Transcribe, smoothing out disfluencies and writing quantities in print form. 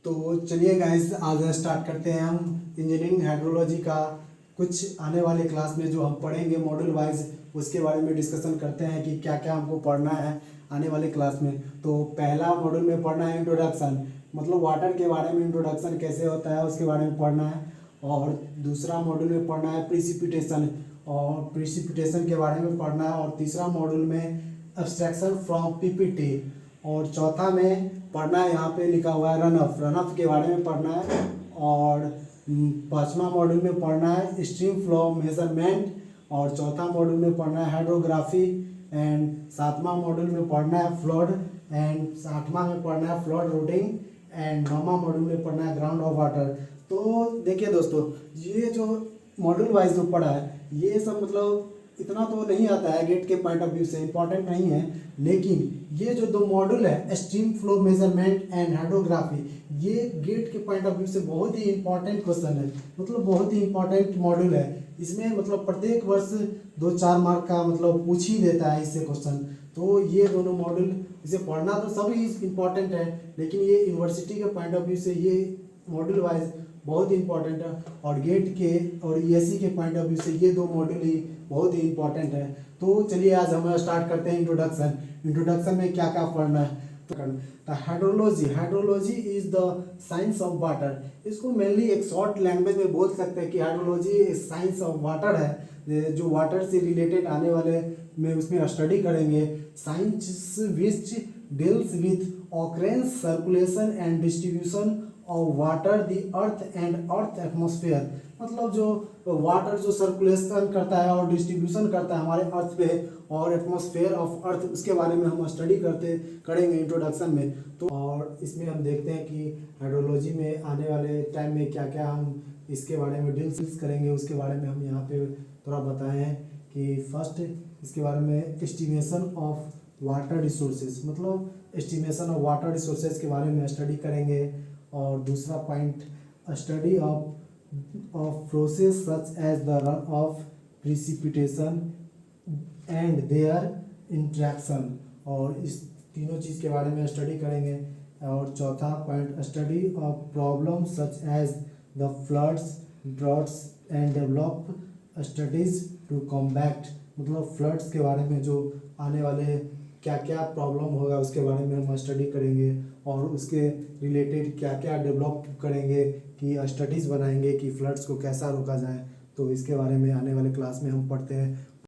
तो चलिए गाइस, आज स्टार्ट करते हैं हम इंजीनियरिंग हाइड्रोलॉजी का। कुछ आने वाले क्लास में जो हम पढ़ेंगे मॉड्यूल वाइज, उसके बारे में डिस्कशन करते हैं कि क्या क्या हमको पढ़ना है आने वाले क्लास में। तो पहला मॉड्यूल में पढ़ना है इंट्रोडक्शन, मतलब वाटर के बारे में इंट्रोडक्शन कैसे होता है उसके बारे में पढ़ना है। और दूसरा मॉड्यूल में पढ़ना है प्रिसिपिटेशन, और प्रिसिपिटेशन के बारे में पढ़ना है। और तीसरा मॉड्यूल में एब्स्ट्रैक्शन फ्रॉम पीपीटी। और चौथा में पढ़ना है, यहाँ पे लिखा हुआ है रन ऑफ के बारे में पढ़ना है। और पांचवा मॉड्यूल में पढ़ना है स्ट्रीम फ्लो मेजरमेंट। और चौथा मॉड्यूल में पढ़ना है हाइड्रोग्राफी। एंड सातवां मॉड्यूल में पढ़ना है फ्लड। एंड आठवां में पढ़ना है फ्लड रूटिंग। एंड नौवां मॉड्यूल में पढ़ना है ग्राउंड ऑफ वाटर। तो देखिए दोस्तों, ये जो मॉड्यूल वाइज जो पढ़ा है ये सब मतलब इतना तो नहीं आता है गेट के पॉइंट ऑफ व्यू से, इंपॉर्टेंट नहीं है। लेकिन ये जो दो मॉड्यूल है stream flow measurement and hydrography, ये गेट के पॉइंट ऑफ व्यू से बहुत ही इंपॉर्टेंट क्वेश्चन है, मतलब बहुत ही इंपॉर्टेंट मॉड्यूल है। इसमें मतलब प्रत्येक वर्ष 2-4 मार्क का मतलब पूछ ही देता है इससे क्वेश्चन। तो ये दोनों मॉड्यूल, इसे पढ़ना तो सभी इंपॉर्टेंट है, लेकिन ये यूनिवर्सिटी के पॉइंट ऑफ व्यू से ये मॉड्यूल वाइज बहुत ही इंपॉर्टेंट है। और गेट के और ईएससी के पॉइंट ऑफ व्यू से ये दो मॉड्यूल ही बहुत ही इंपॉर्टेंट है। तो चलिए आज हम स्टार्ट करते हैं इंट्रोडक्शन में क्या क्या पढ़ना है। तो hydrology is the science of water. इसको मेनली एक शॉर्ट लैंग्वेज में बोल सकते हैं कि हाइड्रोलॉजी साइंस ऑफ वाटर है, जो वाटर से रिलेटेड आने वाले में उसमें स्टडी करेंगे। Science which deals with occurrence, circulation and distribution of water the earth and earth atmosphere, मतलब जो वाटर जो सर्कुलेशन करता है और डिस्ट्रीब्यूशन करता है हमारे अर्थ पे, और एटमॉस्फेयर ऑफ अर्थ, उसके बारे में हम स्टडी करेंगे इंट्रोडक्शन में। तो और इसमें हम देखते हैं कि हाइड्रोलॉजी में आने वाले टाइम में क्या क्या हम इसके बारे में डील्स करेंगे, उसके बारे में हम यहाँ पे थोड़ा बताए हैं। कि फर्स्ट इसके बारे में एस्टिमेशन ऑफ वाटर रिसोर्सेज, मतलब एस्टिमेशन ऑफ वाटर रिसोर्सेज के बारे में स्टडी करेंगे। और दूसरा point study of process such as the runoff precipitation and their interaction, और इस तीनों चीज़ के बारे में स्टडी करेंगे। और चौथा point study of problem such as the floods, droughts and develop studies to combat, मतलब फ्लड्स के बारे में जो आने वाले क्या क्या प्रॉब्लम होगा उसके बारे में हम स्टडी करेंगे। और उसके रिलेटेड क्या क्या डेवलप करेंगे कि स्टडीज़ बनाएंगे कि फ्लड्स को कैसा रोका जाए। तो इसके बारे में आने वाले क्लास में हम पढ़ते हैं।